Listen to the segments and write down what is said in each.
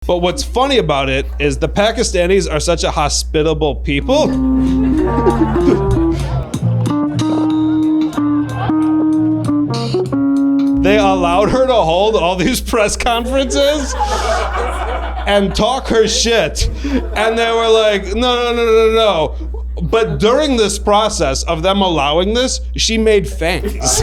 But what's funny about it is the Pakistanis are such a hospitable people. They allowed her to hold all these press conferences and talk her shit. And they were like, no. But during this process of them allowing this, she made fangs.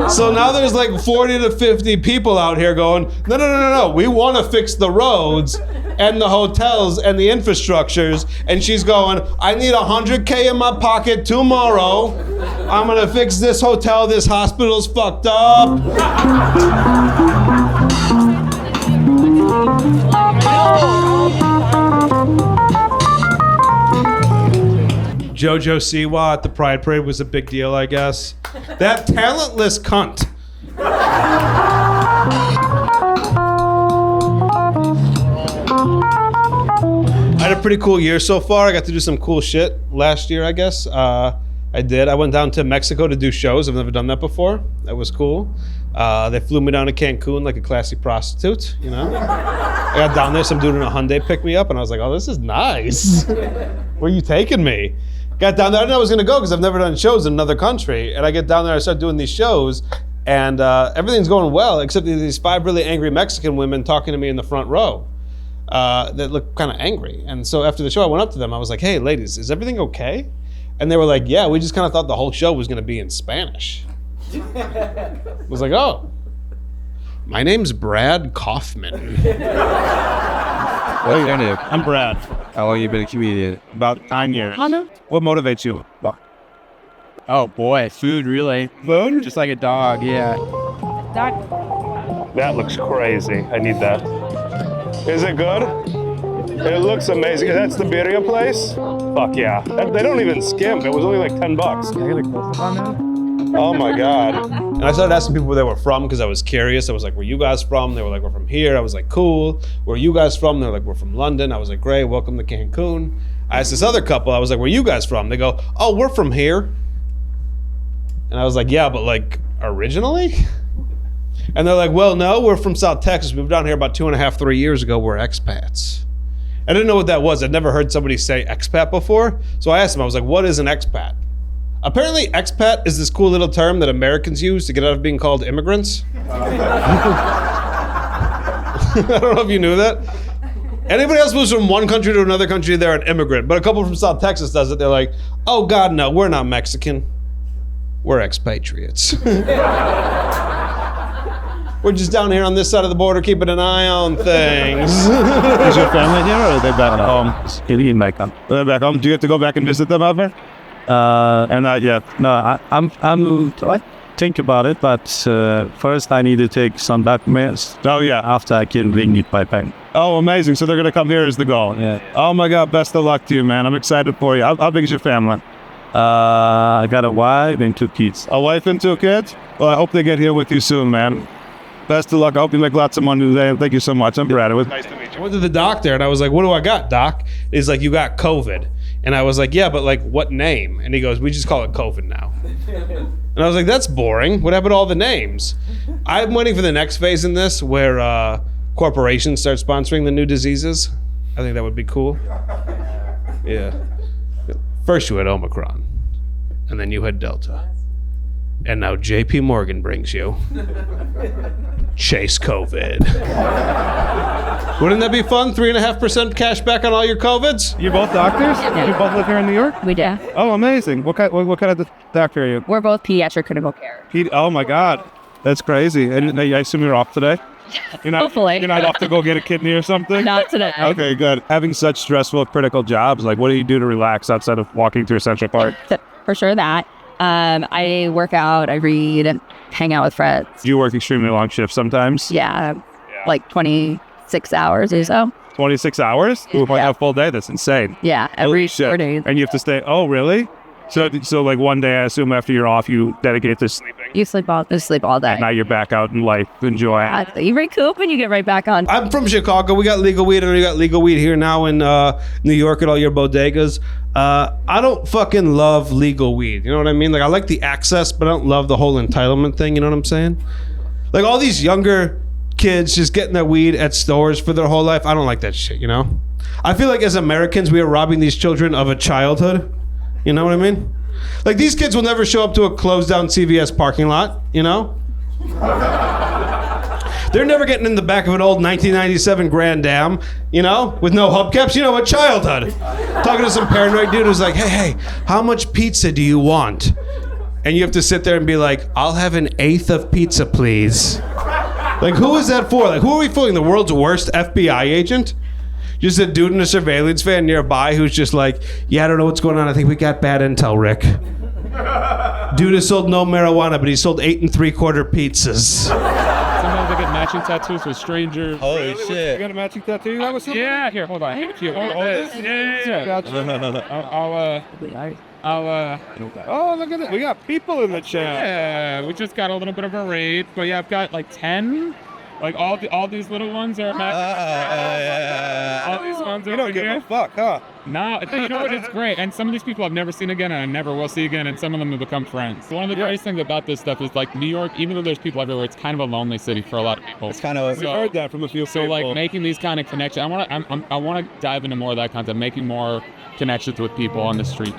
So now there's like 40 to 50 people out here going, no. We want to fix the roads and the hotels and the infrastructures. And she's going, I need $100K in my pocket tomorrow. I'm gonna fix this hotel, this hospital's fucked up. Jojo Siwa at the Pride Parade was a big deal, I guess. That talentless cunt. I had a pretty cool year so far. I got to do some cool shit last year, I guess. I did. I went down to Mexico to do shows. I've never done that before. That was cool. They flew me down to Cancun like a classy prostitute, you know? I got down there, some dude in a Hyundai picked me up, and I was like, oh, this is nice. Where are you taking me? Got down there, I didn't know I was gonna go because I've never done shows in another country. And I get down there, I start doing these shows, and everything's going well, except these 5 really angry Mexican women talking to me in the front row that looked kind of angry. And so after the show, I went up to them, I was like, hey, ladies, is everything okay? And they were like, yeah, we just kind of thought the whole show was gonna be in Spanish. I was like, oh, my name's Brad Kofman. What's your name? I'm Brad. How long have you been a comedian? About 9 years. What motivates you? Oh boy, food really. Food? Just like a dog, yeah. That looks crazy. I need that. Is it good? It looks amazing. That's the birria place? Fuck yeah. They don't even skimp. It was only like $10. Oh my God. And I started asking people where they were from because I was curious. I was like, where you guys from? They were like, we're from here. I was like, cool. Where are you guys from? They were like, we're from London. I was like, great, welcome to Cancun. I asked this other couple, I was like, where are you guys from? They go, oh, we're from here. And I was like, yeah, but like, originally? And they're like, well, no, we're from South Texas. We moved down here about 2.5, 3 years ago. We're expats. I didn't know what that was. I'd never heard somebody say expat before. So I asked them, I was like, what is an expat? Apparently, expat is this cool little term that Americans use to get out of being called immigrants. I don't know if you knew that. Anybody else moves from one country to another country, they're an immigrant. But a couple from South Texas does it. They're like, oh God, no, we're not Mexican. We're expatriates. We're just down here on this side of the border keeping an eye on things. Is your family here or are they back home? They're back home. Do you have to go back and visit them out there? And not yet. No, I think about it, but first I need to take some documents. Oh yeah. After I can bring it by pen. Oh, amazing. So they're gonna come here as the goal. Yeah. Oh my God, best of luck to you, man. I'm excited for you. How big is your family? I got a wife and 2 kids. A wife and 2 kids? Well, I hope they get here with you soon, man. Best of luck. I hope you make lots of money today. Thank you so much. I'm Brad. It was nice to meet you. I went to the doctor and I was like, what do I got, doc? He's like, you got COVID. And I was like, yeah, but like what name? And he goes, we just call it COVID now. And I was like, that's boring. What happened to all the names? I'm waiting for the next phase in this where corporations start sponsoring the new diseases. I think that would be cool. Yeah. First you had Omicron, and then you had Delta. And now JP Morgan brings you Chase COVID. Wouldn't that be fun? 3.5% cash back on all your COVIDs? You both doctors? Yeah. You both live here in New York? We do. Oh, amazing. What kind of doctor are you? We're both pediatric critical care. Oh my God. That's crazy. And I assume you're off today? Hopefully. You're not off to go get a kidney or something? Not today. Okay, good. Having such stressful, critical jobs, like what do you do to relax outside of walking through Central Park? For sure that. I work out, I read, hang out with friends. You work extremely long shifts sometimes? Yeah. Like 26 hours or so. 26 hours? Ooh, might have a full day. That's insane. Yeah, every 4 days. And you have to stay, oh, really? So like one day, I assume after you're off, you dedicate to sleeping? You sleep all day. Now you're back out in life. Enjoy. You recoup and you get right back on. I'm from Chicago. We got legal weed, and we got legal weed here now in New York at all your bodegas. I don't fucking love legal weed. You know what I mean? Like, I like the access, but I don't love the whole entitlement thing. You know what I'm saying? Like, all these younger kids just getting their weed at stores for their whole life. I don't like that shit, you know? I feel like as Americans, we are robbing these children of a childhood. You know what I mean? Like, these kids will never show up to a closed down CVS parking lot, you know? They're never getting in the back of an old 1997 Grand Am, you know, with no hubcaps. You know, a childhood. Talking to some paranoid dude who's like, hey, how much pizza do you want? And you have to sit there and be like, I'll have an eighth of pizza, please. Like, who is that for? Like, who are we fooling? The world's worst FBI agent? Just a dude in a surveillance van nearby who's just like, yeah, I don't know what's going on. I think we got bad intel, Rick. Dude has sold no marijuana, but he sold 8 3/4 pizzas. Sometimes I get matching tattoos with strangers. Holy shit. You got a matching tattoo? That was something? Yeah, here, hold on. Here, yeah. Gotcha. Oh, look at that. We got people in the chat. Yeah, we just got a little bit of a raid, but yeah, I've got like 10. Like all these little ones are all these ones are. You don't give a fuck, huh? No, you know what? It's great. And some of these people I've never seen again and I never will see again, and some of them have become friends. One of the greatest things about this stuff is like New York, even though there's people everywhere, it's kind of a lonely city for a lot of people. It's kind of. We've heard that from a few people. So like making these kind of connections, I want to dive into more of that content, making more connections with people on the street.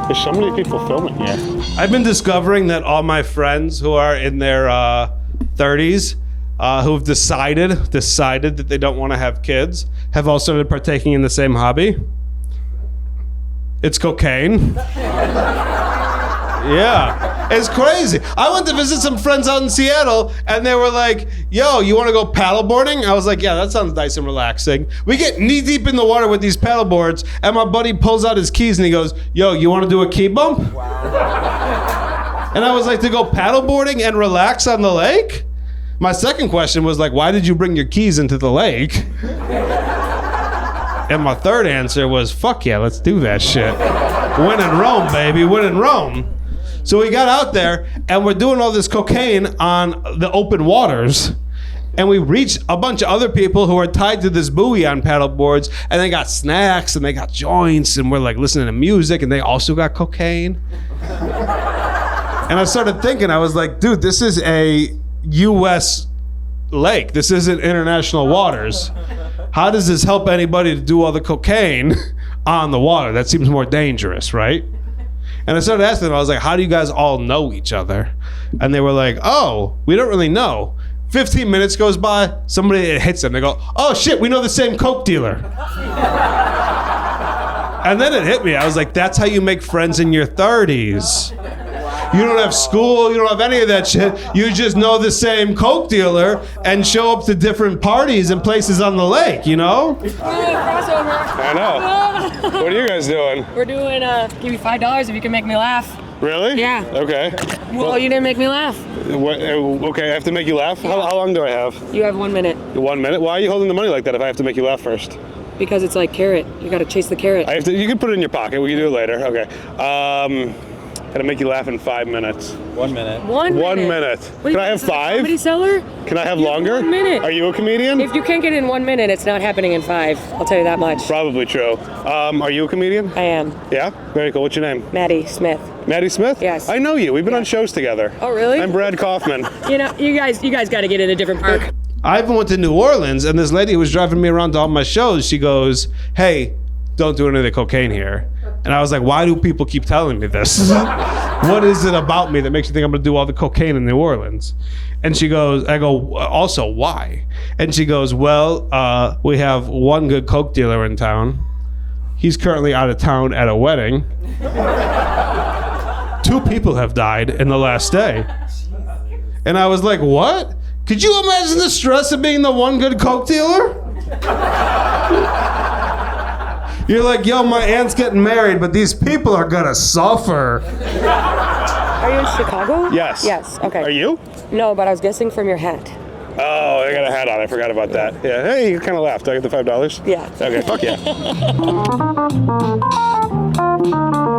There's so many people filming here. I've been discovering that all my friends who are in their 30s, who've decided that they don't want to have kids, have all started partaking in the same hobby. It's cocaine. Yeah, it's crazy. I went to visit some friends out in Seattle, and they were like, yo, you want to go paddleboarding? I was like, yeah, that sounds nice and relaxing. We get knee deep in the water with these paddleboards, and my buddy pulls out his keys, and he goes, yo, you want to do a key bump? Wow. And I was like, to go paddleboarding and relax on the lake? My second question was like, why did you bring your keys into the lake? And my third answer was, fuck yeah, let's do that shit. Win in Rome, baby, win in Rome. So we got out there, and we're doing all this cocaine on the open waters. And we reached a bunch of other people who are tied to this buoy on paddle boards, and they got snacks, and they got joints, and we're like listening to music, and they also got cocaine. And I started thinking, I was like, dude, this is a U.S. lake. This isn't international waters. How does this help anybody to do all the cocaine on the water? That seems more dangerous, right? And I started asking them, I was like, how do you guys all know each other? And they were like, oh, we don't really know. 15 minutes goes by, somebody hits them. They go, oh shit, we know the same coke dealer. And then it hit me. I was like, that's how you make friends in your 30s. You don't have school, you don't have any of that shit. You just know the same coke dealer and show up to different parties and places on the lake, you know? Crossover. I know. What are you guys doing? We're doing give me $5 if you can make me laugh. Really? Yeah. Okay. Well, you didn't make me laugh. Okay, I have to make you laugh? How long do I have? You have 1 minute. 1 minute? Why are you holding the money like that if I have to make you laugh first? Because it's like carrot. You gotta chase the carrot. You can put it in your pocket. We can do it later. Okay. Gotta make you laugh in 5 minutes. 1 minute. 1 minute. 1 minute. Can I have 5? Comedy seller? Can I have You longer? 1 minute. Are you a comedian? If you can't get it in 1 minute, it's not happening in 5. I'll tell you that much. Probably true. Are you a comedian? I am. Yeah? Very cool. What's your name? Maddie Smith. Maddie Smith? Yes. I know you. We've been on shows together. Oh, really? I'm Brad Kofman. You know, you guys got to get in a different park. I even went to New Orleans, and this lady who was driving me around to all my shows, she goes, hey, don't do any of the cocaine here. And I was like, why do people keep telling me this? What is it about me that makes you think I'm gonna do all the cocaine in New Orleans? And she goes, I go, also, why? And she goes, well, we have one good coke dealer in town. He's currently out of town at a wedding. 2 people have died in the last day. And I was like, what? Could you imagine the stress of being the one good coke dealer? You're like, yo, my aunt's getting married, but these people are gonna suffer. Are you in Chicago? Yes. Yes, okay. Are you? No, but I was guessing from your hat. Oh, I got a hat on. I forgot about that. Yeah. Hey, you kind of laughed. I get the $5? Yeah. Okay, fuck yeah.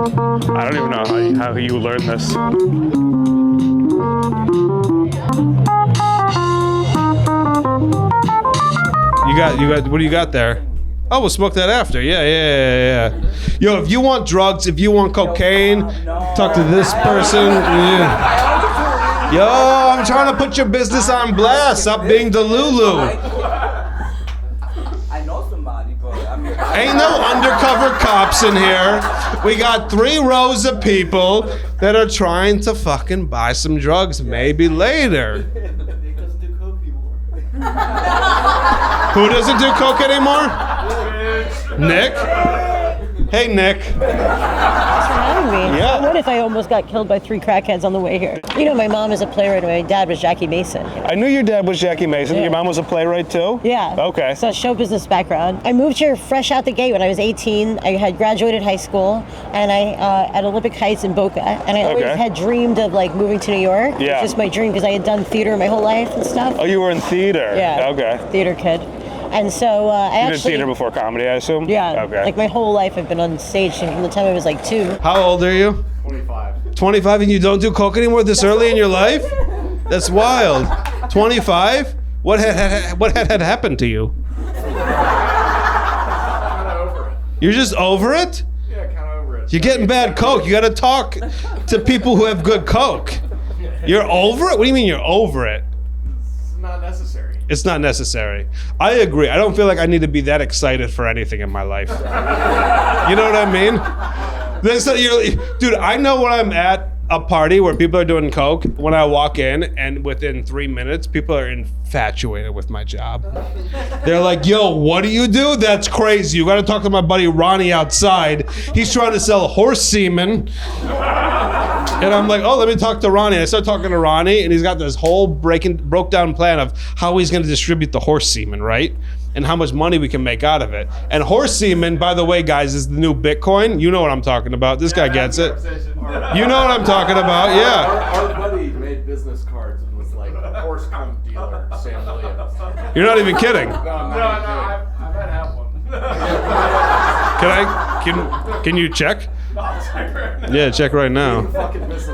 I don't even know how you learned this. You got. What do you got there? Oh, we'll smoke that after. Yeah. Yo, if you want drugs, if you want cocaine, talk to this person. Yeah. Yo, I'm trying to put your business on blast. Stop being Delulu. I know somebody, but I mean, Ain't no undercover cops in here. We got 3 rows of people that are trying to fucking buy some drugs. Maybe later. Who doesn't do coke anymore? Nick? Hey, Nick. Thanks for having me. Yeah. What if I almost got killed by 3 crackheads on the way here? You know, my mom is a playwright and my dad was Jackie Mason. I knew your dad was Jackie Mason. Yeah. Your mom was a playwright too? Yeah. Okay. So show business background. I moved here fresh out the gate when I was 18. I had graduated high school and I at Olympic Heights in Boca. And I always had dreamed of like moving to New York. Yeah. It was just my dream because I had done theater my whole life and stuff. Oh, you were in theater? Yeah. Okay. Theater kid. And so I You did theater before comedy, I assume? Yeah. Okay. Like my whole life I've been on stage from the time I was like 2. How old are you? 25. 25 and you don't do coke anymore this early in your life? That's wild. 25? What had happened to you? You're just over it? Yeah, kind of over it. You're getting bad coke. You got to talk to people who have good coke. You're over it? What do you mean you're over it? It's not necessary. It's not necessary. I agree. I don't feel like I need to be that excited for anything in my life. You know what I mean? Dude, I know when I'm at a party where people are doing coke, when I walk in and within 3 minutes, people are infatuated with my job. They're like, yo, what do you do? That's crazy. You got to talk to my buddy Ronnie outside. He's trying to sell horse semen. And I'm like, oh, let me talk to Ronnie. And I start talking to Ronnie, and he's got this whole broke down plan of how he's going to distribute the horse semen, right? And how much money we can make out of it. And horse semen, by the way, guys, is the new Bitcoin. You know what I'm talking about. This guy gets it. You know what I'm talking about, yeah. Our buddy made business cards and was like a horse cum dealer, Sam Williams. You're not even kidding. No, I might have one. Can you check? I'll check right now. Yeah, check right now.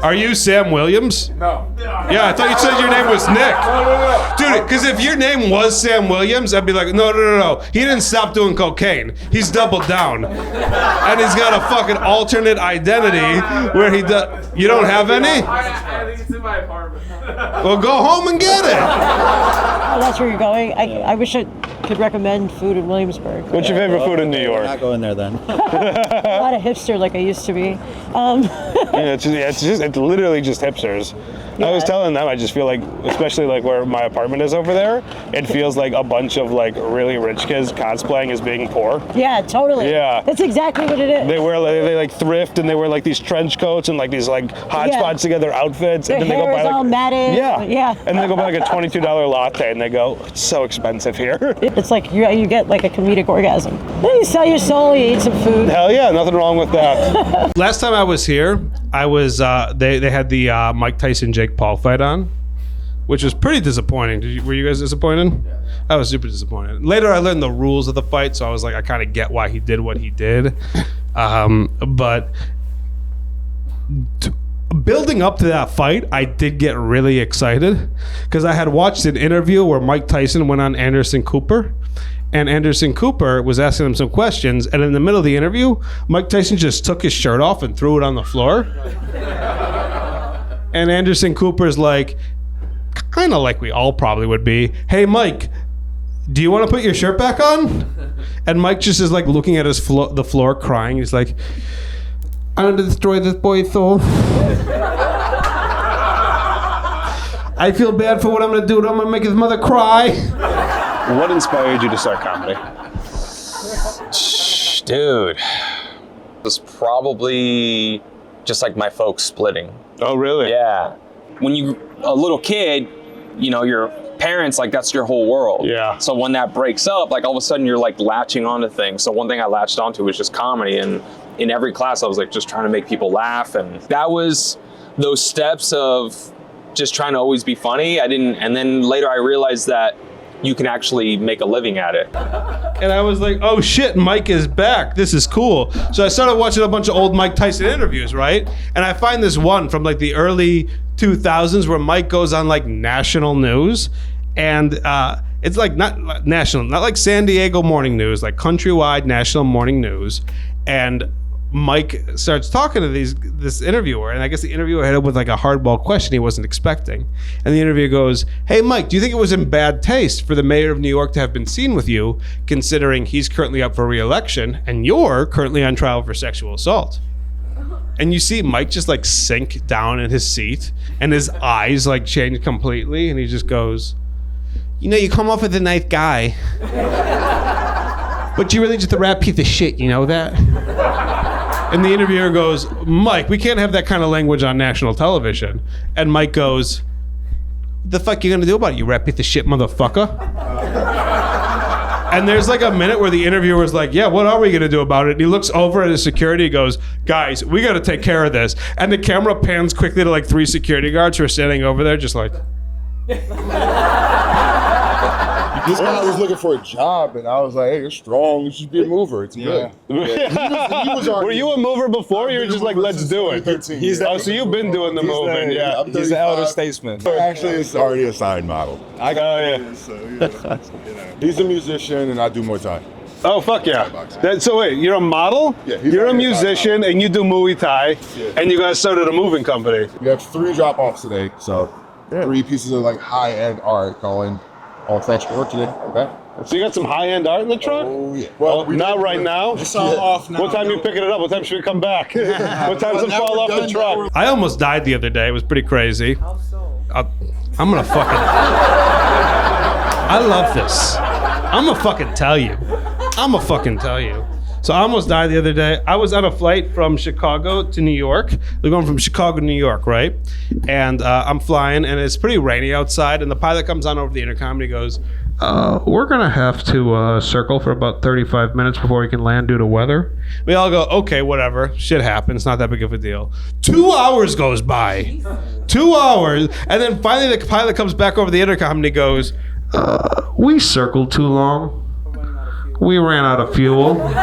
Are you Sam Williams? No. Yeah, I thought you said your name was Nick. No. Dude, because if your name was Sam Williams, I'd be like, no. He didn't stop doing cocaine. He's doubled down. And he's got a fucking alternate identity where he does. You don't have any? I think it's in my apartment. Well, go home and get it. Oh, that's where you're going? I wish I could recommend food in Williamsburg. What's your favorite food in New York? not going there then. A lot of hipster like I used to be. It's literally just hipsters. I was telling them, I just feel like, especially like where my apartment is over there, it feels like a bunch of like really rich kids cosplaying as being poor. Yeah, totally. Yeah. That's exactly what it is. They like thrift and they wear like these trench coats and like these like hodgepodge together outfits. Their and then they hair go buy is like, all matted. Yeah. And they go buy like a $22 latte and they go, it's so expensive here. It's like you get like a comedic orgasm. Then you sell your soul, you eat some food. Hell yeah, nothing wrong with that. Last time I was here, I was they had the Mike Tyson Jake Paul fight on, which was pretty disappointing. Were you guys disappointed? Yeah. I was super disappointed. Later, I learned the rules of the fight, so I was like, I kind of get why he did what he did. But building up to that fight, I did get really excited because I had watched an interview where Mike Tyson went on Anderson Cooper. And Anderson Cooper was asking him some questions, and in the middle of the interview, Mike Tyson just took his shirt off and threw it on the floor. And Anderson Cooper's like, kind of like we all probably would be, hey, Mike, do you want to put your shirt back on? And Mike just is like looking at the floor crying. He's like, I'm going to destroy this boy's soul. I feel bad for what I'm going to do. I'm going to make his mother cry. What inspired you to start comedy? Dude, it was probably just like my folks splitting. Oh, really? Yeah. When you're a little kid, you know, your parents, like, that's your whole world. Yeah. So when that breaks up, like, all of a sudden you're like latching onto things. So one thing I latched onto was just comedy. And in every class, I was like just trying to make people laugh. And that was those steps of just trying to always be funny. And then later I realized that you can actually make a living at it. And I was like, oh shit, Mike is back. This is cool. So I started watching a bunch of old Mike Tyson interviews, right? And I find this one from like the early 2000s where Mike goes on like national news. And it's like not national, not like San Diego morning news, like countrywide national morning news. And Mike starts talking to this interviewer, and I guess the interviewer hit him with like a hardball question he wasn't expecting. And the interviewer goes, hey Mike, do you think it was in bad taste for the mayor of New York to have been seen with you, considering he's currently up for re-election and you're currently on trial for sexual assault? And you see Mike just like sink down in his seat, and his eyes like change completely, and he just goes, you know, you come off as a nice guy, but you're really just a rat piece of shit, you know that? And the interviewer goes, Mike, we can't have that kind of language on national television. And Mike goes, what the fuck you gonna do about it, you rat piece of shit motherfucker? And there's like a minute where the interviewer's like, yeah, what are we gonna do about it? And he looks over at his security, he goes, guys, we gotta take care of this. And the camera pans quickly to like 3 security guards who are standing over there just like... This guy was looking for a job, and I was like, hey, you're strong. You should be a mover. It's good. Were you a mover before? You were just like, let's do it. So you've been doing the moving. Yeah. He's the elder statesman. Actually, it's already a side model. I got it. So, he's a musician, and I do Muay Thai. Oh, fuck yeah. So wait, you're a model? Yeah. You're a musician, and you do Muay Thai, and you guys started a moving company. We have 3 drop-offs today, so 3 pieces of like high-end art going on French Court today. Okay. So you got some high-end art in the truck? Oh yeah. Well, not right now. It's all off now. What time are you picking it up? What time should we come back? What time does it fall off the truck? I almost died the other day. It was pretty crazy. How so? I'm gonna fucking... I love this. I'm gonna fucking tell you. So I almost died the other day. I was on a flight from Chicago to New York. We're going from Chicago to New York, right? And I'm flying, and it's pretty rainy outside, and the pilot comes on over the intercom, and he goes, we're gonna have to circle for about 35 minutes before we can land due to weather. We all go, okay, whatever. Shit happens. Not that big of a deal. 2 hours goes by. 2 hours. And then finally the pilot comes back over the intercom, and he goes, we circled too long. We ran out of fuel. Okay.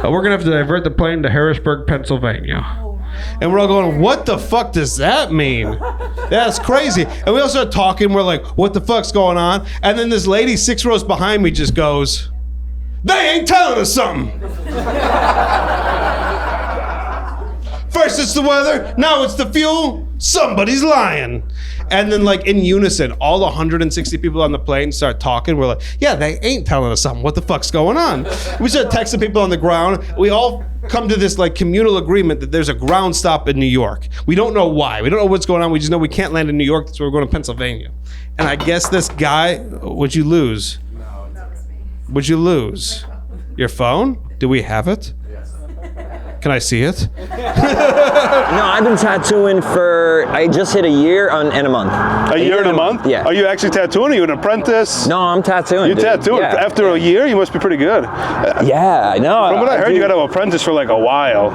We're gonna have to divert the plane to Harrisburg, Pennsylvania. And we're all going, what the fuck does that mean? That's crazy. And we all start talking, we're like, what the fuck's going on? And then this lady 6 rows behind me just goes, they ain't telling us something. First it's the weather, now it's the fuel. Somebody's lying. And then like in unison, all 160 people on the plane start talking. We're like, yeah, they ain't telling us something. What the fuck's going on? We start texting people on the ground. We all come to this like communal agreement that there's a ground stop in New York. We don't know why. We don't know what's going on. We just know we can't land in New York. That's why we're going to Pennsylvania. And I guess this guy, would you lose? No, that was me. Would you lose? Your phone? Do we have it? Can I see it? No, I've been tattooing I just hit a year and a month. A year and a month? Yeah. Are you actually tattooing? Are you an apprentice? No, I'm tattooing. You tattooing? Yeah. After a year, you must be pretty good. Yeah, I know. From what I heard, you got to apprentice for like a while.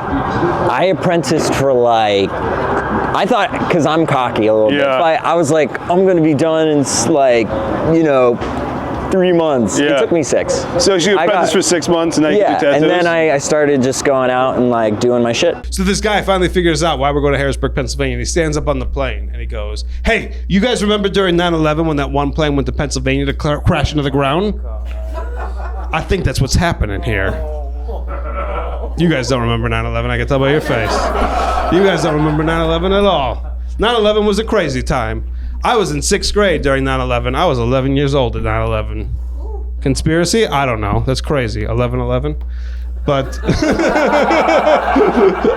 I apprenticed for like, I thought, because I'm cocky a little bit, but I was like, I'm going to be done in like, 3 months. Yeah. It took me 6. So you apprenticed for 6 months and now you do tattoos? And then I started just going out and like doing my shit. So this guy finally figures out why we're going to Harrisburg, Pennsylvania, and he stands up on the plane and he goes, hey, you guys remember during 9/11 when that one plane went to Pennsylvania to crash into the ground? I think that's what's happening here. You guys don't remember 9/11, I can tell by your face. You guys don't remember 9/11 at all. 9/11 was a crazy time. I was in 6th grade during 9/11. I was 11 years old at 9/11. Conspiracy? I don't know. That's crazy. 11/11. But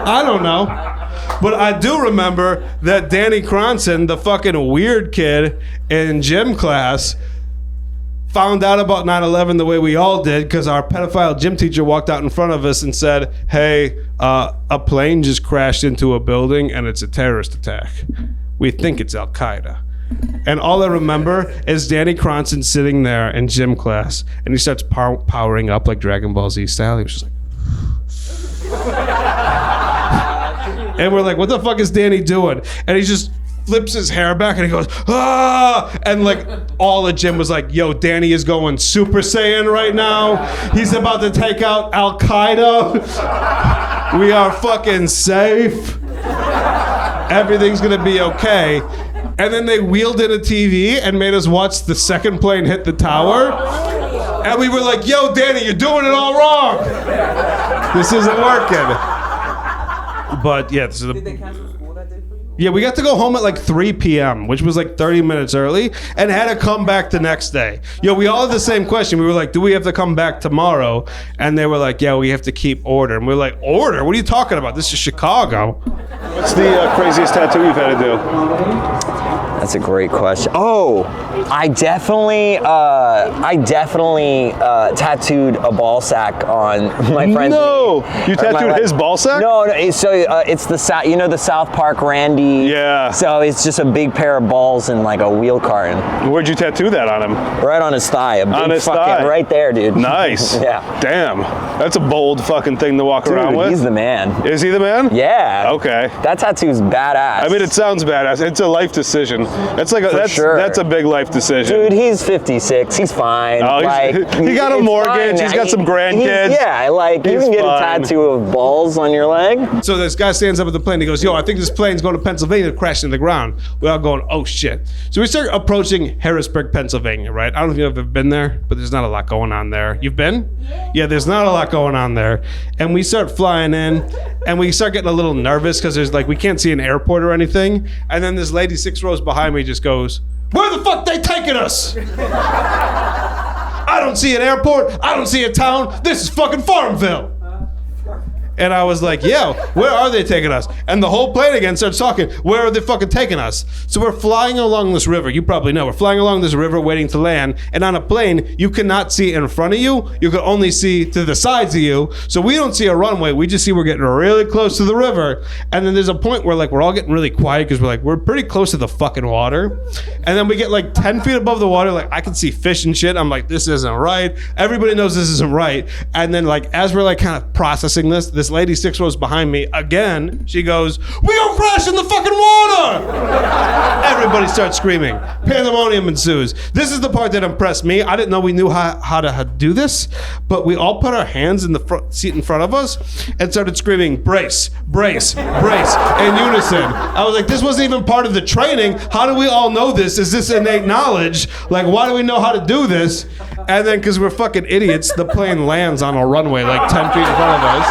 I don't know. But I do remember that Danny Cronson, the fucking weird kid in gym class, found out about 9/11 the way we all did because our pedophile gym teacher walked out in front of us and said, hey, a plane just crashed into a building and it's a terrorist attack. We think it's Al-Qaeda. And all I remember is Danny Cronson sitting there in gym class, and he starts powering up like Dragon Ball Z style. He was just like, and we're like, what the fuck is Danny doing? And he's just flips his hair back and he goes, ah! And like all the gym was like, yo, Danny is going Super Saiyan right now. He's about to take out Al Qaeda. We are fucking safe. Everything's gonna be okay. And then they wheeled in a TV and made us watch the second plane hit the tower. And we were like, yo, Danny, you're doing it all wrong. This isn't working. But yeah, this is Did they cancel school that day for you? yeah, we got to go home at like 3 p.m., which was like 30 minutes early, and had to come back the next day. Yo, we all had the same question. We were like, do we have to come back tomorrow? And they were like, yeah, we have to keep order. And we were like, order? What are you talking about? This is Chicago. What's the craziest tattoo you've had to do? That's a great question. Oh, I definitely tattooed a ball sack on my friend's No, knee. you tattooed his ball sack? No, it's the South Park Randy. Yeah. So it's just a big pair of balls and like a wheel carton. Where'd you tattoo that on him? Right on his thigh. On his thigh? Right there, dude. Nice. Yeah. Damn. That's a bold fucking thing to walk around with. He's the man. Is he the man? Yeah. Okay. That tattoo's badass. I mean, it sounds badass. It's a life decision. That's like that's a big life decision. Dude, he's 56. He's fine. Oh, he got a mortgage. He's got some grandkids. You can get a tattoo of balls on your leg. So this guy stands up at the plane. He goes, yo, I think this plane's going to Pennsylvania, crashing to the ground. We're all going, oh shit. So we start approaching Harrisburg, Pennsylvania, right? I don't know if you've ever been there, but there's not a lot going on there. You've been? Yeah, there's not a lot going on there. And we start flying in, and we start getting a little nervous because there's like, we can't see an airport or anything. And then this lady 6 rows behind me just goes, where the fuck they taking us? I don't see an airport. I don't see a town. This is fucking Farmville. And I was like, yeah, where are they taking us? And the whole plane again starts talking, where are they fucking taking us? So we're flying along this river. You probably know. We're flying along this river waiting to land. And on a plane, you cannot see in front of you. You can only see to the sides of you. So we don't see a runway. We just see we're getting really close to the river. And then there's a point where like we're all getting really quiet because we're pretty close to the fucking water. And then we get like 10 feet above the water. Like I can see fish and shit. I'm like, this isn't right. Everybody knows this isn't right. And then like as we're like kind of processing this lady 6 rows behind me, again, she goes, we gonna crash in the fucking water! Everybody starts screaming. Pandemonium ensues. This is the part that impressed me. I didn't know we knew how to do this, but we all put our hands in the front seat in front of us and started screaming, brace, brace, brace, in unison. I was like, this wasn't even part of the training. How do we all know this? Is this innate knowledge? Like, why do we know how to do this? And then, because we're fucking idiots, the plane lands on a runway like 10 feet in front of us.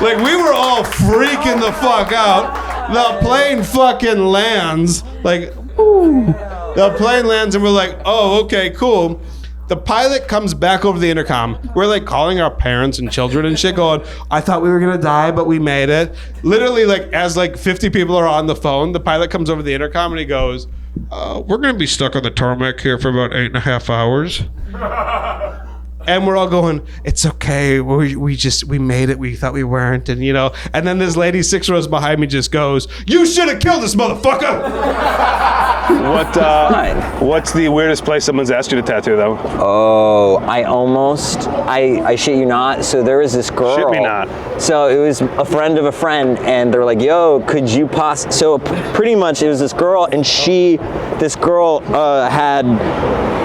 Like, we were all freaking the fuck out. The plane fucking lands. Like, ooh. The plane lands and we're like, oh, okay, cool. The pilot comes back over the intercom. We're like calling our parents and children and shit going, I thought we were gonna die, but we made it. Literally, like, as like 50 people are on the phone, the pilot comes over the intercom and he goes, we're gonna be stuck on the tarmac here for about 8.5 hours. And we're all going, it's okay. We made it. We thought we weren't. And you know, and then this lady 6 rows behind me just goes, you should have killed this motherfucker. What's the weirdest place someone's asked you to tattoo though? Oh, I shit you not. So there was this girl. Shit me not. So it was a friend of a friend, and they're like, yo, could you so pretty much it was this girl, and this girl had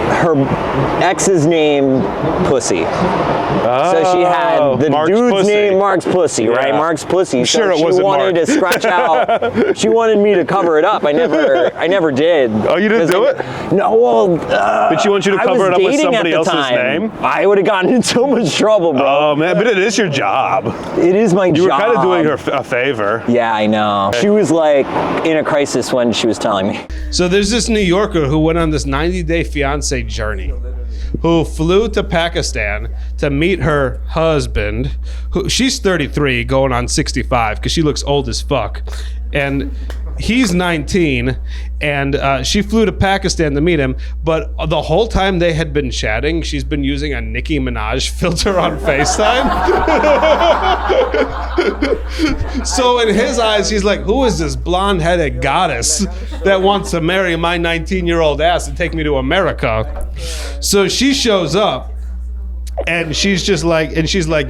her ex's name Pussy. So she had the Mark's dude's Pussy. name Mark's Pussy, Yeah. right? Mark's Pussy. I'm sure it she wasn't wanted Mark. to scratch out. She wanted me to cover it up. I never did. Oh, you didn't do it? No, well. Did she want you to cover it up with somebody else's name? I would have gotten in so much trouble, bro. Oh man, but it is your job. It is my job. You were kind of doing her a favor. Yeah, I know. She was like in a crisis when she was telling me. So there's this New Yorker who went on this 90-day fiance journey, who flew to Pakistan to meet her husband. She's 33, going on 65, because she looks old as fuck. And he's 19, and she flew to Pakistan to meet him, but the whole time they had been chatting, she's been using a Nicki Minaj filter on FaceTime. So in his eyes, he's like, who is this blonde-headed goddess that wants to marry my 19-year-old ass and take me to America? So she shows up, And she's like,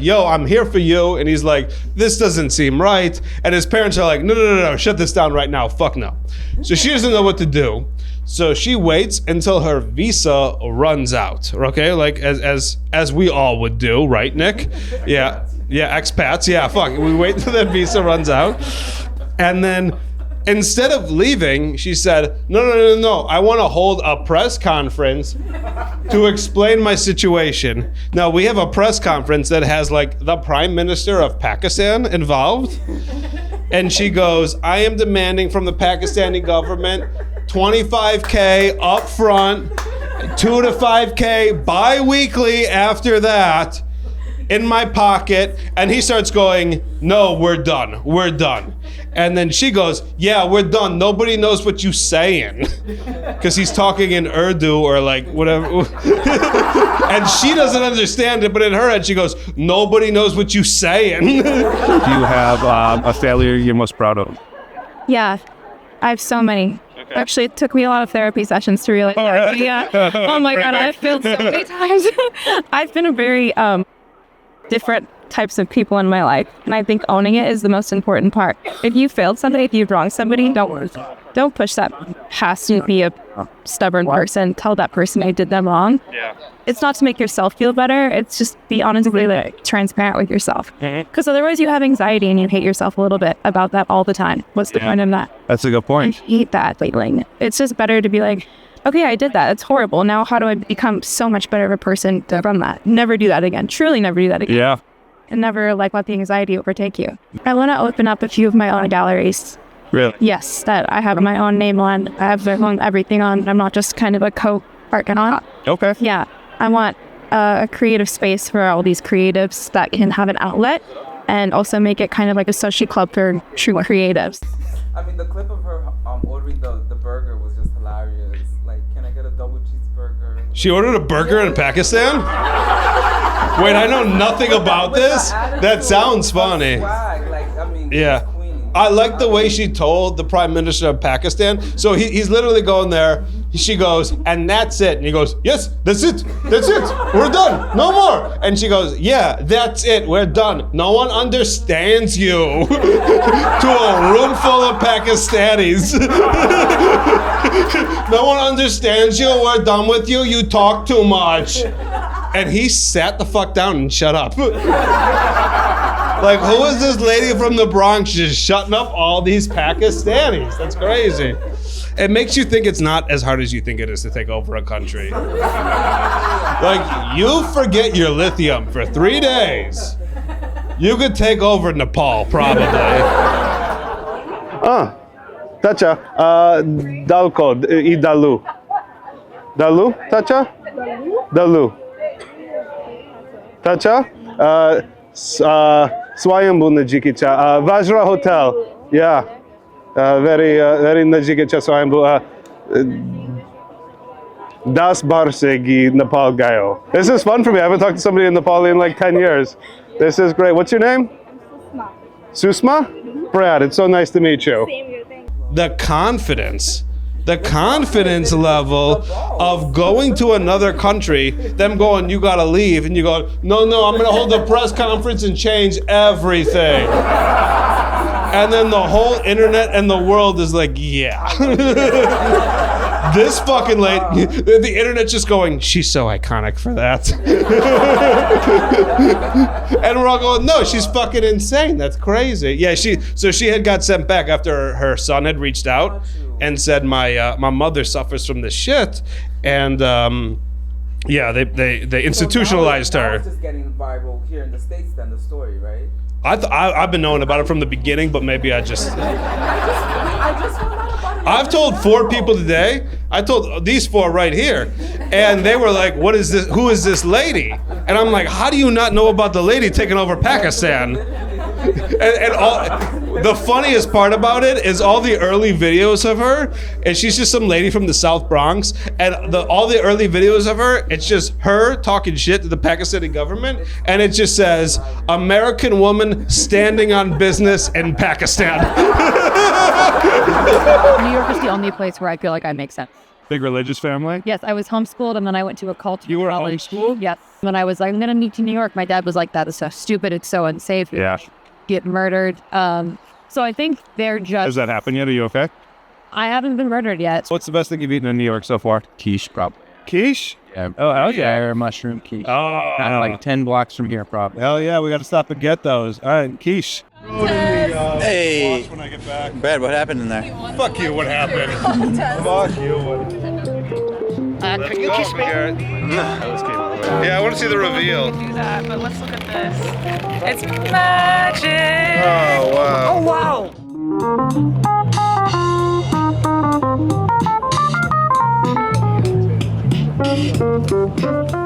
yo, I'm here for you. And he's like, this doesn't seem right. And his parents are like, no, shut this down right now. Fuck no. So she doesn't know what to do. So she waits until her visa runs out. Okay, like as we all would do, right, Nick? Yeah, expats. Yeah, fuck. We wait until that visa runs out, and then instead of leaving, she said, no. I want to hold a press conference to explain my situation. Now, we have a press conference that has like the Prime Minister of Pakistan involved. And she goes, I am demanding from the Pakistani government $25K up front, $2 to $5K bi-weekly after that in my pocket. And he starts going, no, we're done. And then she goes, yeah, we're done. Nobody knows what you saying. Because he's talking in Urdu or like whatever. And she doesn't understand it, but in her head she goes, nobody knows what you saying. Do you have a failure you're most proud of? Yeah, I have so many. Okay. Actually, it took me a lot of therapy sessions to realize that. Yeah. Oh my God, I've failed so many times. I've been a very different types of people in my life, and I think owning it is the most important part. If you failed somebody, if you've wronged somebody, don't push that past and be a stubborn person. Tell that person I did them wrong. Yeah. It's not to make yourself feel better. It's just be honestly like transparent with yourself. Because otherwise you have anxiety and you hate yourself a little bit about that all the time. What's the point of that? That's a good point. I hate that feeling. It's just better to be like, okay, I did that. It's horrible. Now how do I become so much better of a person from that? Never do that again. Truly never do that again. Yeah. And never like let the anxiety overtake you. I want to open up a few of my own galleries. Really? Yes, that I have my own name on. I have everything on. I'm not just kind of a co-partner on. Okay. Yeah. I want a creative space for all these creatives that can have an outlet and also make it kind of like a social club for true creatives. I mean, the clip of her ordering the burger was just hilarious. Like, can I get a double cheeseburger? She ordered a burger in Pakistan? Wait, I know nothing about this. That sounds funny. Yeah. I like the way she told the Prime Minister of Pakistan. So he's literally going there. She goes, and that's it. And he goes, yes, that's it. We're done. No more. And she goes, yeah, that's it. We're done. No one understands you. To a room full of Pakistanis. No one understands you. We're done with you. You talk too much. And he sat the fuck down and shut up. Like, who is this lady from the Bronx just shutting up all these Pakistanis? That's crazy. It makes you think it's not as hard as you think it is to take over a country. Like, you forget your lithium for 3 days. You could take over Nepal, probably. Tacha, dalko, I dalu. Dalu, Tacha? Dalu. Tacha? Swayambhu Najikicha, Vajra Hotel, yeah, very Najikicha Swayambhu, 10 bar se gi Nepal gayo. This is fun for me. I haven't talked to somebody in Nepal in like 10 years. This is great. What's your name? Susma. Susma? Brad, it's so nice to meet you. Same here, thanks. The confidence level of going to another country, them going, you gotta leave, and you go, no, I'm gonna hold a press conference and change everything. And then the whole internet and the world is like, yeah. This fucking lady, the internet's just going, she's so iconic for that. And we're all going, no, she's fucking insane. That's crazy. Yeah, she had got sent back after her son had reached out and said, my mother suffers from this shit. And yeah, they institutionalized her. It's just getting viral here in the States then, the story, right? I've been knowing about it from the beginning, but maybe I just found out about it. I've told 4 people today. I told these 4 right here, and they were like, "What is this? Who is this lady?" And I'm like, "How do you not know about the lady taking over Pakistan?" And all, the funniest part about it is all the early videos of her, and she's just some lady from the South Bronx, and all the early videos of her, it's just her talking shit to the Pakistani government, and it just says, American woman standing on business in Pakistan. New York is the only place where I feel like I make sense. Big religious family? Yes, I was homeschooled, and then I went to a culture. You were college. homeschooled? Yes. When I was like, I'm going to move to New York, my dad was like, that is so stupid. It's so unsafe. Yeah. Get murdered. So I think they're just... Has that happened yet? Are you okay? I haven't been murdered yet. What's the best thing you've eaten in New York so far? Quiche, probably. Quiche? Yeah. Oh, hell yeah. Or mushroom quiche. Oh. Kind of like 10 blocks from here, probably. Hell yeah, we got to stop and get those. All right, quiche. Hey, when I get back. Brad, what happened in there? Fuck you, what happened? Fuck you. Can you kiss me? Yeah, I want to see the reveal. Do that, but let's look at this. It's magic. Oh, wow. Oh, wow.